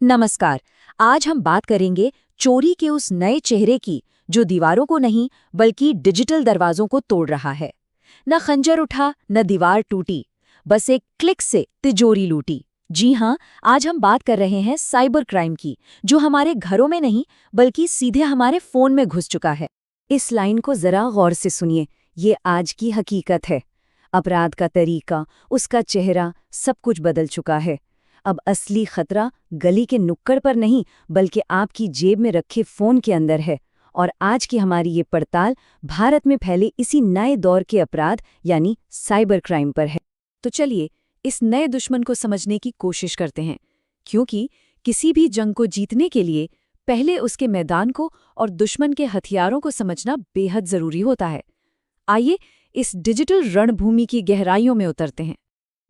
नमस्कार। आज हम बात करेंगे चोरी के उस नए चेहरे की जो दीवारों को नहीं बल्कि डिजिटल दरवाजों को तोड़ रहा है। न खंजर उठा न दीवार टूटी, बस एक क्लिक से तिजोरी लूटी। जी हाँ, आज हम बात कर रहे हैं साइबर क्राइम की, जो हमारे घरों में नहीं बल्कि सीधे हमारे फोन में घुस चुका है। इस लाइन को जरा गौर से सुनिए, ये आज की हकीकत है। अपराध का तरीका, उसका चेहरा, सब कुछ बदल चुका है। अब असली खतरा गली के नुक्कड़ पर नहीं बल्कि आपकी जेब में रखे फोन के अंदर है। और आज की हमारी ये पड़ताल भारत में फैले इसी नए दौर के अपराध यानी साइबर क्राइम पर है। तो चलिए इस नए दुश्मन को समझने की कोशिश करते हैं, क्योंकि किसी भी जंग को जीतने के लिए पहले उसके मैदान को और दुश्मन के हथियारों को समझना बेहद जरूरी होता है। आइए इस डिजिटल रणभूमि की गहराइयों में उतरते हैं।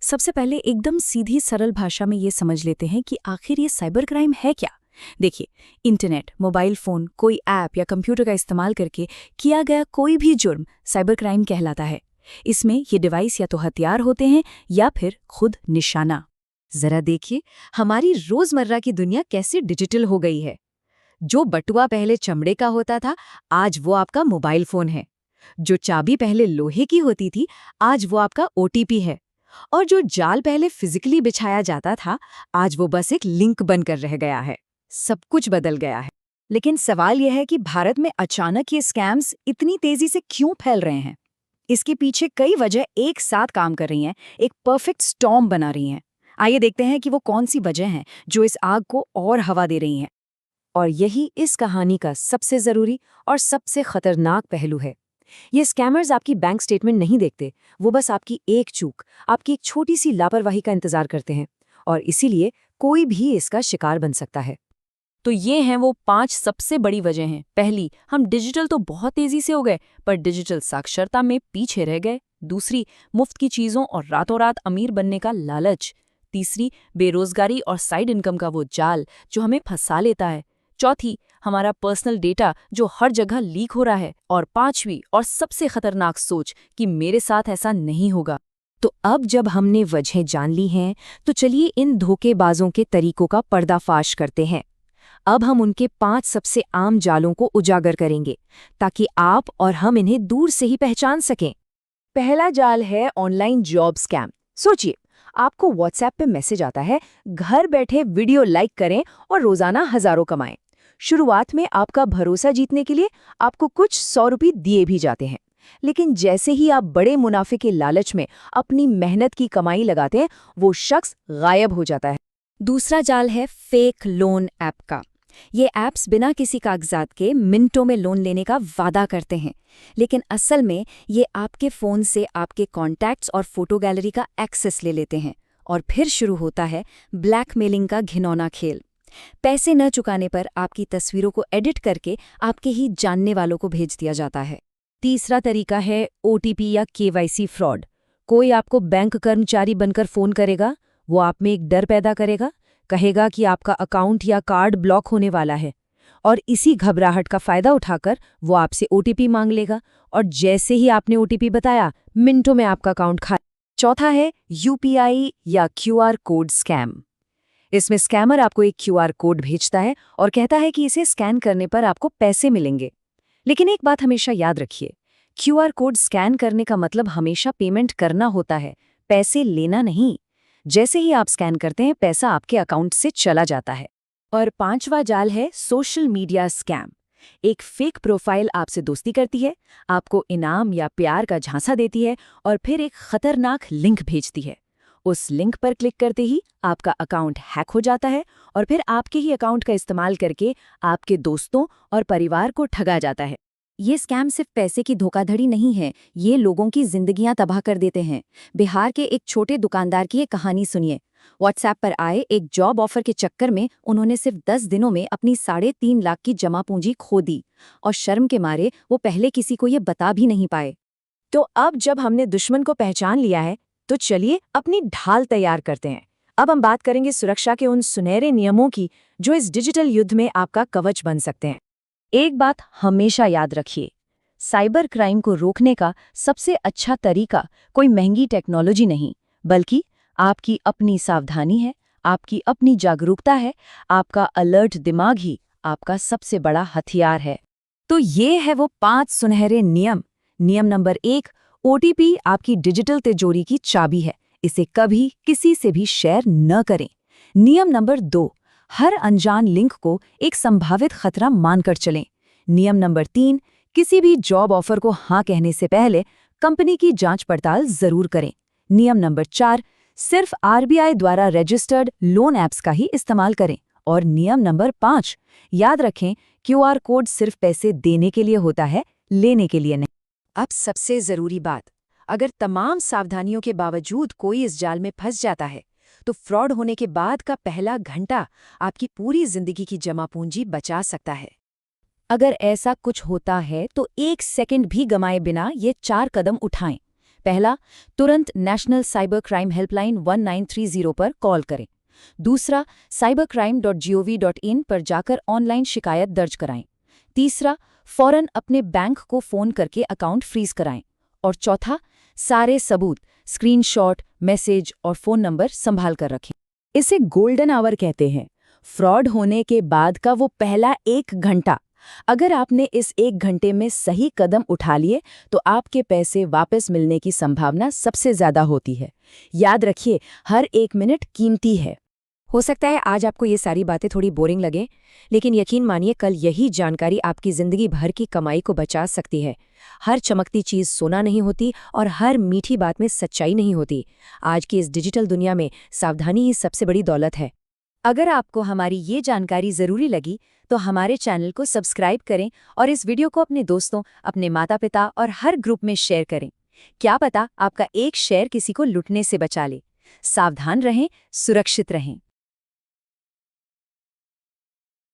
सबसे पहले एकदम सीधी सरल भाषा में ये समझ लेते हैं कि आखिर ये साइबर क्राइम है क्या। देखिए, इंटरनेट, मोबाइल फोन, कोई ऐप या कंप्यूटर का इस्तेमाल करके किया गया कोई भी जुर्म साइबर क्राइम कहलाता है। इसमें ये डिवाइस या तो हथियार होते हैं या फिर खुद निशाना। जरा देखिए हमारी रोजमर्रा की दुनिया कैसे डिजिटल हो गई है। जो बटुआ पहले चमड़े का होता था, आज वो आपका मोबाइल फोन है। जो चाबी पहले लोहे की होती थी, आज वो आपका OTP है। और जो जाल पहले फिजिकली बिछाया जाता था, आज वो बस एक लिंक बनकर रह गया है। सब कुछ बदल गया है। लेकिन सवाल यह है कि भारत में अचानक ये स्कैम्स इतनी तेजी से क्यों फैल रहे हैं? इसके पीछे कई वजह एक साथ काम कर रही हैं, एक परफेक्ट स्टॉर्म बना रही हैं। आइए देखते हैं कि वो कौन सी वजह हैं जो इस आग को और हवा दे रही हैं। और यही इस कहानी का सबसे जरूरी और सबसे खतरनाक पहलू है। ये स्कैमर्स आपकी बैंक स्टेटमेंट नहीं देखते, वो बस आपकी एक चूक, आपकी एक छोटी सी लापरवाही का इंतजार करते हैं। और इसीलिए कोई भी इसका शिकार बन सकता है। तो ये हैं वो 5 सबसे बड़ी वजह हैं। पहली, हम डिजिटल तो बहुत तेजी से हो गए पर डिजिटल साक्षरता में पीछे रह गए। दूसरी, मुफ्त की चीज़ों और रातों रात अमीर बनने का लालच। तीसरी, बेरोजगारी और साइड इनकम का वो जाल जो हमें फंसा लेता है। चौथी, हमारा पर्सनल डेटा जो हर जगह लीक हो रहा है। और पांचवी और सबसे खतरनाक सोच कि मेरे साथ ऐसा नहीं होगा। तो अब जब हमने वजह जान ली हैं, तो चलिए इन धोखेबाजों के तरीकों का पर्दाफाश करते हैं। अब हम उनके 5 सबसे आम जालों को उजागर करेंगे, ताकि आप और हम इन्हें दूर से ही पहचान सकें। पहला जाल है ऑनलाइन जॉब स्कैम। सोचिए, आपको व्हाट्सएप पे मैसेज आता है, घर बैठे वीडियो लाइक करें और रोजाना हजारों कमाएं। शुरुआत में आपका भरोसा जीतने के लिए आपको कुछ 100 रुपये दिए भी जाते हैं, लेकिन जैसे ही आप बड़े मुनाफे के लालच में अपनी मेहनत की कमाई लगाते हैं, वो शख्स गायब हो जाता है। दूसरा जाल है फेक लोन ऐप का। ये ऐप्स बिना किसी कागजात के मिनटों में लोन लेने का वादा करते हैं, लेकिन असल में ये आपके फ़ोन से आपके कॉन्टैक्ट्स और फोटो गैलरी का एक्सेस ले लेते हैं। और फिर शुरू होता है ब्लैकमेलिंग का घिनौना खेल। पैसे न चुकाने पर आपकी तस्वीरों को एडिट करके आपके ही जानने वालों को भेज दिया जाता है। तीसरा तरीका है OTP या KYC फ्रॉड। कोई आपको बैंक कर्मचारी बनकर फ़ोन करेगा, वो आप में एक डर पैदा करेगा, कहेगा कि आपका अकाउंट या कार्ड ब्लॉक होने वाला है। और इसी घबराहट का फ़ायदा उठाकर वो आपसे OTP मांग लेगा, और जैसे ही आपने OTP बताया, मिनटों में आपका अकाउंट खा। चौथा है UPI या QR कोड स्कैम। इसमें स्कैमर आपको एक QR कोड भेजता है और कहता है कि इसे स्कैन करने पर आपको पैसे मिलेंगे। लेकिन एक बात हमेशा याद रखिए, QR कोड स्कैन करने का मतलब हमेशा पेमेंट करना होता है, पैसे लेना नहीं। जैसे ही आप स्कैन करते हैं, पैसा आपके अकाउंट से चला जाता है। और पांचवा जाल है सोशल मीडिया स्कैम। एक फेक प्रोफाइल आपसे दोस्ती करती है, आपको इनाम या प्यार का झांसा देती है और फिर एक खतरनाक लिंक भेजती है। उस लिंक पर क्लिक करते ही आपका अकाउंट हैक हो जाता है और फिर आपके ही अकाउंट का इस्तेमाल करके आपके दोस्तों और परिवार को ठगा जाता है। ये स्कैम सिर्फ पैसे की धोखाधड़ी नहीं है, ये लोगों की जिंदगियां तबाह कर देते हैं। बिहार के एक छोटे दुकानदार की एक कहानी सुनिए। व्हाट्सएप पर आए एक जॉब ऑफर के चक्कर में उन्होंने सिर्फ 10 दिनों में अपनी 3.5 लाख की जमा पूंजी खो दी, और शर्म के मारे वो पहले किसी को ये बता भी नहीं पाए। तो अब जब हमने दुश्मन को पहचान लिया है, तो चलिए अपनी ढाल तैयार करते हैं। अब हम बात करेंगे सुरक्षा के उन सुनहरे नियमों की जो इस डिजिटल युद्ध में आपका कवच बन सकते हैं। एक बात हमेशा याद रखिए, साइबर क्राइम को रोकने का सबसे अच्छा तरीका कोई महंगी टेक्नोलॉजी नहीं, बल्कि आपकी अपनी सावधानी है, आपकी अपनी जागरूकता है, आपका अलर्ट दिमाग ही आपका सबसे बड़ा हथियार है। तो ये है वो 5 सुनहरे नियम। नियम नंबर 1, ओटीपी आपकी डिजिटल तिजोरी की चाबी है, इसे कभी किसी से भी शेयर न करें। नियम नंबर 2, हर अनजान लिंक को एक संभावित खतरा मानकर चलें। नियम नंबर 3, किसी भी जॉब ऑफर को हाँ कहने से पहले कंपनी की जांच पड़ताल जरूर करें। नियम नंबर 4, सिर्फ आरबीआई द्वारा रजिस्टर्ड लोन ऐप्स का ही इस्तेमाल करें। और नियम नंबर 5, याद रखें, क्यूआर कोड सिर्फ पैसे देने के लिए होता है, लेने के लिए नहीं। अब सबसे जरूरी बात, अगर तमाम सावधानियों के बावजूद कोई इस जाल में फंस जाता है, तो फ्रॉड होने के बाद का पहला घंटा आपकी पूरी जिंदगी की जमा पूंजी बचा सकता है। अगर ऐसा कुछ होता है तो 1 सेकंड भी गंवाए बिना ये 4 कदम उठाएं। पहला, तुरंत नेशनल साइबर क्राइम हेल्पलाइन 1930 पर कॉल करें। दूसरा, cybercrime.gov.in पर जाकर ऑनलाइन शिकायत दर्ज कराएं। तीसरा, फौरन अपने बैंक को फोन करके अकाउंट फ्रीज कराएं। और चौथा, सारे सबूत, स्क्रीनशॉट, मैसेज और फोन नंबर संभाल कर रखें। इसे गोल्डन आवर कहते हैं, फ्रॉड होने के बाद का वो पहला 1 घंटा। अगर आपने इस 1 घंटे में सही कदम उठा लिए तो आपके पैसे वापस मिलने की संभावना सबसे ज्यादा होती है। याद रखिए, हर 1 मिनट कीमती है। हो सकता है आज आपको ये सारी बातें थोड़ी बोरिंग लगे, लेकिन यकीन मानिए कल यही जानकारी आपकी जिंदगी भर की कमाई को बचा सकती है। हर चमकती चीज सोना नहीं होती और हर मीठी बात में सच्चाई नहीं होती। आज की इस डिजिटल दुनिया में सावधानी ही सबसे बड़ी दौलत है। अगर आपको हमारी ये जानकारी जरूरी लगी तो हमारे चैनल को सब्सक्राइब करें और इस वीडियो को अपने दोस्तों, अपने माता-पिता और हर ग्रुप में शेयर करें। क्या पता आपका एक शेयर किसी को लुटने से बचा ले। सावधान रहें, सुरक्षित रहें।